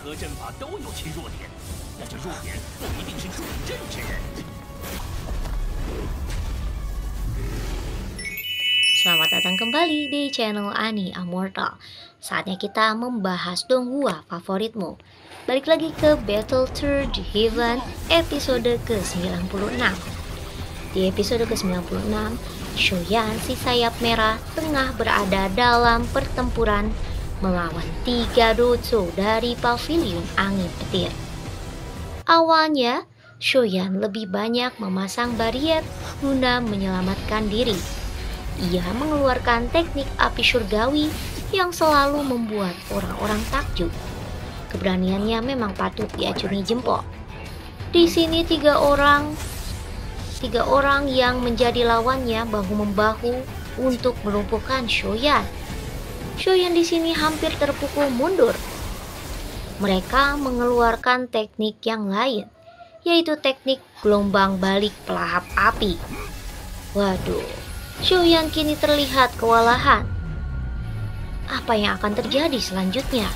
何阵法都有其弱点，但这弱点不一定是准阵之人。 Selamat datang kembali di channel Ani Amortal. Saatnya kita membahas Donghua favoritmu. Balik lagi ke Battle Third Heaven episode ke-96. Di episode ke-96, Shoyan si sayap merah tengah berada dalam pertempuran melawan 3 Dotso dari pavilion angin petir. Awalnya, Shoyan lebih banyak memasang barier guna menyelamatkan diri. Ia mengeluarkan teknik api surgawi yang selalu membuat orang-orang takjub. Keberaniannya memang patut diacungi jempol. Di sini tiga orang yang menjadi lawannya bahu-membahu untuk melumpuhkan Shoyan. Shoyan di sini hampir terpukul mundur. Mereka mengeluarkan teknik yang lain, yaitu teknik gelombang balik pelahap api. Waduh. Shoyan kini terlihat kewalahan. Apa yang akan terjadi selanjutnya?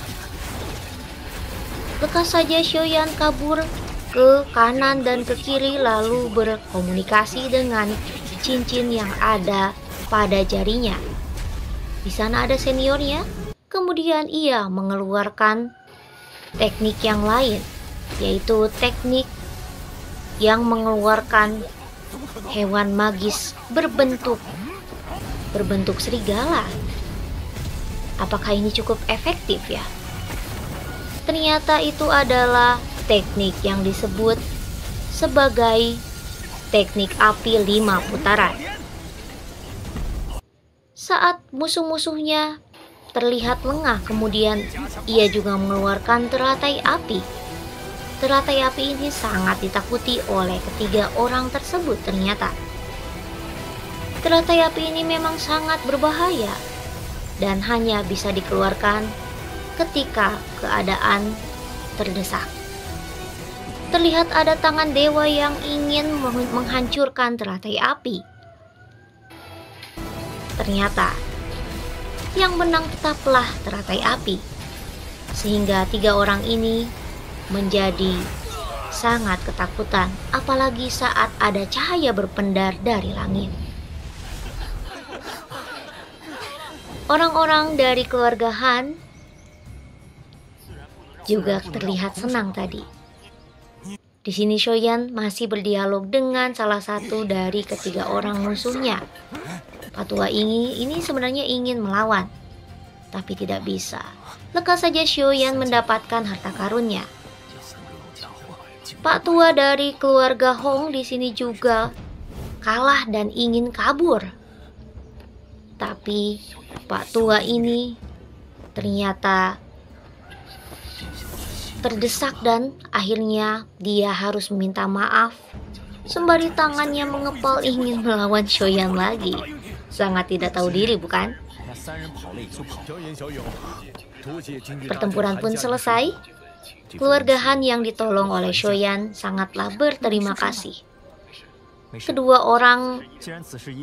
Lekas saja Shoyan kabur ke kanan dan ke kiri lalu berkomunikasi dengan cincin yang ada pada jarinya. Di sana ada seniornya. Kemudian ia mengeluarkan teknik yang lain, yaitu teknik yang mengeluarkan hewan magis berbentuk serigala. Apakah ini cukup efektif ya? Ternyata itu adalah teknik yang disebut sebagai teknik api 5 putaran. Saat musuh-musuhnya terlihat lengah, kemudian ia juga mengeluarkan teratai api. Teratai api ini sangat ditakuti oleh ketiga orang tersebut ternyata. Teratai api ini memang sangat berbahaya dan hanya bisa dikeluarkan ketika keadaan terdesak. Terlihat ada tangan dewa yang ingin menghancurkan teratai api. Ternyata yang menang tetaplah teratai api, sehingga tiga orang ini menjadi sangat ketakutan, apalagi saat ada cahaya berpendar dari langit. Orang-orang dari keluarga Han juga terlihat senang tadi. Di sini Shoyan masih berdialog dengan salah satu dari ketiga orang musuhnya. Patua ini sebenarnya ingin melawan, tapi tidak bisa. Lekas saja Shoyan mendapatkan harta karunnya. Pak tua dari keluarga Hong di sini juga kalah dan ingin kabur. Tapi Pak tua ini ternyata terdesak dan akhirnya dia harus meminta maaf. Sembari tangannya mengepal ingin melawan Shoyan lagi. Sangat tidak tahu diri, bukan? Pertempuran pun selesai. Keluarga Han yang ditolong oleh Shoyan sangatlah berterima kasih. Kedua orang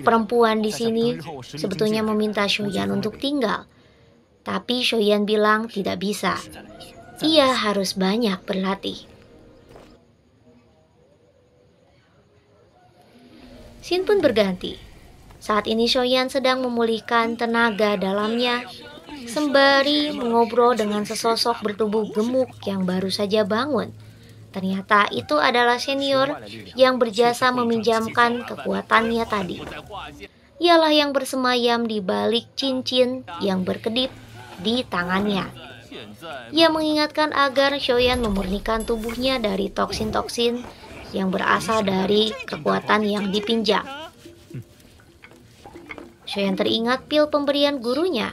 perempuan di sini sebetulnya meminta Shoyan untuk tinggal, tapi Shoyan bilang tidak bisa. Ia harus banyak berlatih. Scene pun berganti. Saat ini Shoyan sedang memulihkan tenaga dalamnya sembari mengobrol dengan sesosok bertubuh gemuk yang baru saja bangun. Ternyata itu adalah senior yang berjasa meminjamkan kekuatannya tadi. Ialah yang bersemayam di balik cincin yang berkedip di tangannya. Ia mengingatkan agar Shoyan memurnikan tubuhnya dari toksin-toksin yang berasal dari kekuatan yang dipinjam. Shoyan teringat pil pemberian gurunya.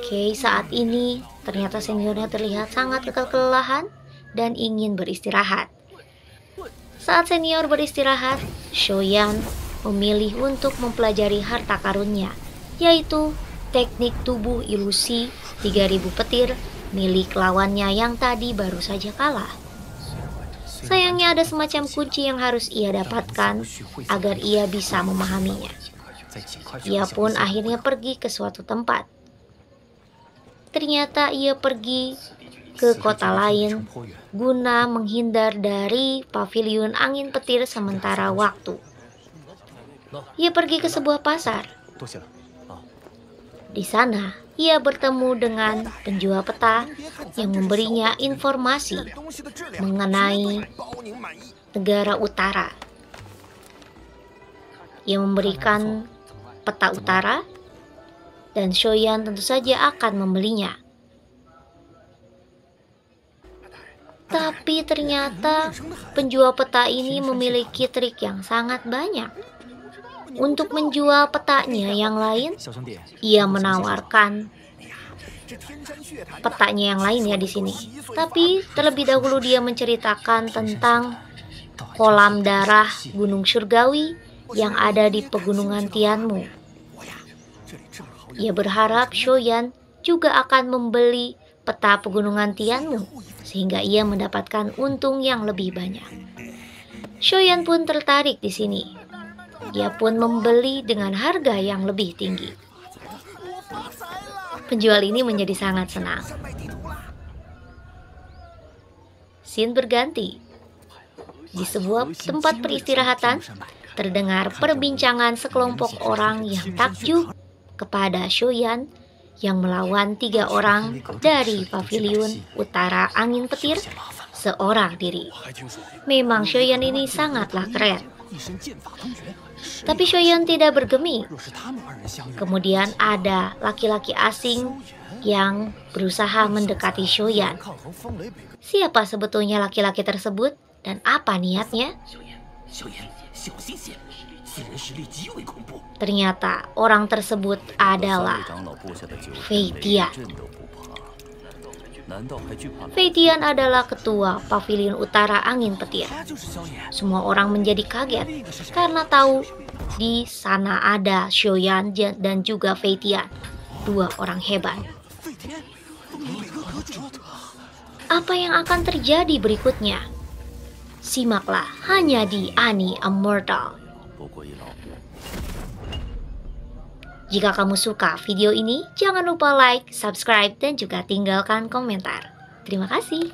Oke, saat ini ternyata seniornya terlihat sangat kelelahan dan ingin beristirahat. Saat senior beristirahat, Shoyan memilih untuk mempelajari harta karunnya, yaitu teknik tubuh ilusi 3000 petir milik lawannya yang tadi baru saja kalah. Sayangnya ada semacam kunci yang harus ia dapatkan agar ia bisa memahaminya. Ia pun akhirnya pergi ke suatu tempat. Ternyata ia pergi ke kota lain guna menghindar dari paviliun angin petir sementara waktu. Ia pergi ke sebuah pasar. Di sana, ia bertemu dengan penjual peta yang memberinya informasi mengenai negara utara. Ia memberikan peta utara dan Shoyan tentu saja akan membelinya. Tapi ternyata penjual peta ini memiliki trik yang sangat banyak. Untuk menjual petanya yang lain, ia menawarkan petanya yang lain ya di sini. Tapi terlebih dahulu dia menceritakan tentang kolam darah Gunung Surgawi yang ada di pegunungan Tianmu. Ia berharap Shoyan juga akan membeli peta pegunungan Tianmu sehingga ia mendapatkan untung yang lebih banyak. Shoyan pun tertarik di sini. Ia pun membeli dengan harga yang lebih tinggi. Penjual ini menjadi sangat senang. Scene berganti. Di sebuah tempat peristirahatan, terdengar perbincangan sekelompok orang yang takjub kepada Shoyan yang melawan 3 orang dari paviliun utara angin petir seorang diri. Memang Shoyan ini sangatlah keren. Tapi Shoyan tidak bergeming. Kemudian ada laki-laki asing yang berusaha mendekati Shoyan. Siapa sebetulnya laki-laki tersebut dan apa niatnya? Ternyata orang tersebut adalah Fei Tian. Fei Tian adalah ketua paviliun utara angin petir. Semua orang menjadi kaget karena tahu di sana ada Shoyan dan juga Fei Tian, 2 orang hebat. Apa yang akan terjadi berikutnya? Simaklah hanya di Ani Immortal. Jika kamu suka video ini, jangan lupa like, subscribe, dan juga tinggalkan komentar. Terima kasih.